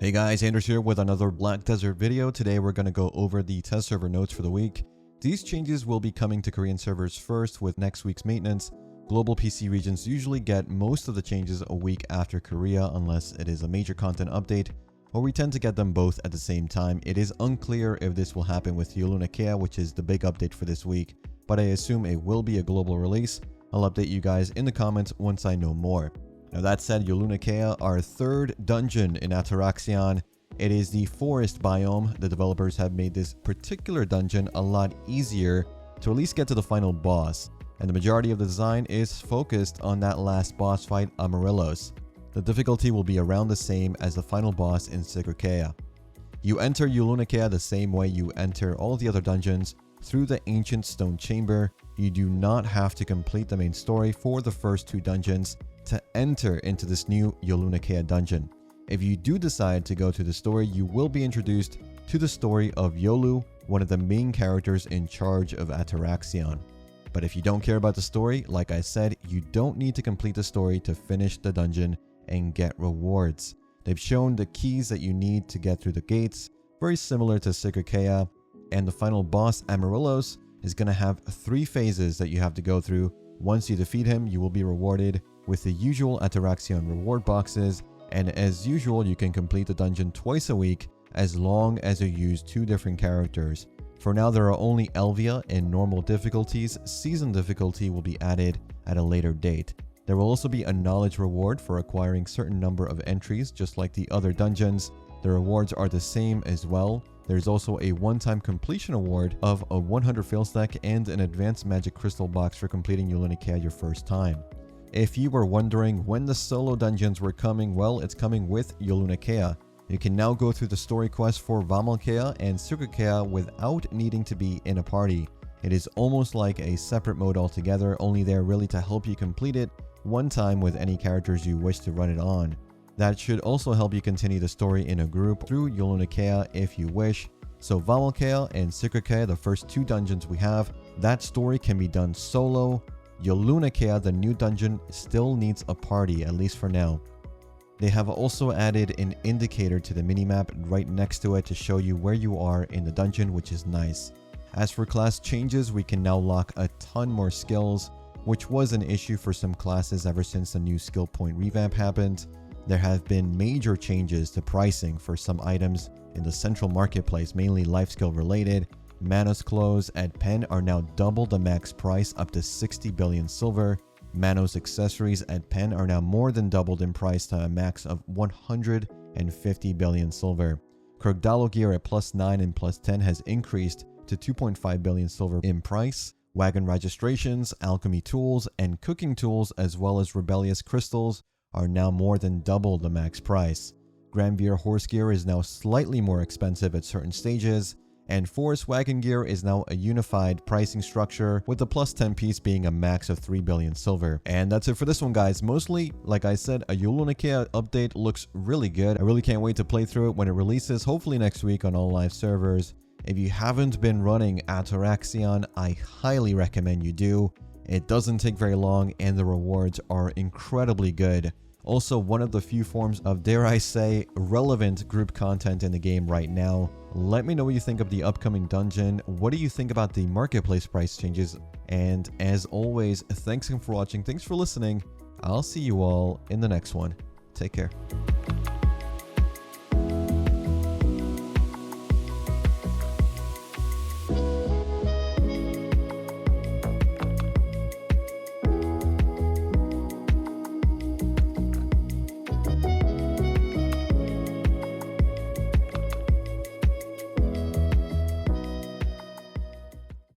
Hey guys, Anders here with another Black Desert video. Today we're going to go over the test server notes for the week. These changes will be coming to Korean servers first with next week's maintenance. Global PC regions usually get most of the changes a week after Korea unless it is a major content update, or we tend to get them both at the same time. It is unclear if this will happen with Yolunakea, which is the big update for this week, but I assume it will be a global release. I'll update you guys in the comments once I know more. Now that said, Yolunakea, our third dungeon in Ataraxion. It is the forest biome. The developers have made this particular dungeon a lot easier to at least get to the final boss, and the majority of the design is focused on that last boss fight, Amarillos. The difficulty will be around the same as the final boss in Sigurkea. You enter Yolunakea the same way you enter all the other dungeons, through the ancient stone chamber. You do not have to complete the main story for the first two dungeons to enter into this new Yolunakea dungeon. If you do decide to go to the story, you will be introduced to the story of Yolu, one of the main characters in charge of Ataraxion. But if you don't care about the story, like I said, you don't need to complete the story to finish the dungeon and get rewards. They've shown the keys that you need to get through the gates, very similar to Sigurkea, and the final boss, Amarillos, is going to have 3 phases that you have to go through. Once you defeat him, you will be rewarded with the usual Ataraxion reward boxes, and as usual, you can complete the dungeon twice a week as long as you use 2 different characters. For now, there are only Elvia in normal difficulties. Season difficulty will be added at a later date. There will also be a knowledge reward for acquiring certain number of entries, just like the other dungeons. The rewards are the same as well. There's also a one-time completion award of a 100 fail stack and an advanced magic crystal box for completing Yolunakea your first time. If you were wondering when the solo dungeons were coming, well, it's coming with Yolunakea. You can now go through the story quest for Yolunakea and Sigurkea without needing to be in a party. It is almost like a separate mode altogether, only there really to help you complete it one time with any characters you wish to run it on. That should also help you continue the story in a group through Yolunakea if you wish. So Yolunakea and Sigurkea, the first 2 dungeons we have, that story can be done solo. Yolunakea, the new dungeon, still needs a party, at least for now. They have also added an indicator to the minimap right next to it to show you where you are in the dungeon, which is nice. As for class changes, we can now lock a ton more skills, which was an issue for some classes ever since the new skill point revamp happened. There have been major changes to pricing for some items in the central marketplace, mainly life skill related. Manos clothes at Pen are now double the max price, up to 60 billion silver. Manos accessories at Pen are now more than doubled in price to a max of 150 billion silver. Krogdalo gear at +9 and +10 has increased to 2.5 billion silver in price. Wagon registrations, alchemy tools, and cooking tools, as well as rebellious crystals, are now more than double the max price. Granvir horse gear is now slightly more expensive at certain stages, and Forest Wagon gear is now a unified pricing structure, with the +10 piece being a max of 3 billion silver. And that's it for this one, guys. Mostly, like I said, a Yolunakea update looks really good. I really can't wait to play through it when it releases, hopefully next week on all live servers. If you haven't been running Ataraxion, I highly recommend you do. It doesn't take very long, and the rewards are incredibly good. Also, one of the few forms of, dare I say, relevant group content in the game right now. Let me know what you think of the upcoming dungeon. What do you think about the marketplace price changes? And as always, thanks for watching. Thanks for listening. I'll see you all in the next one. Take care.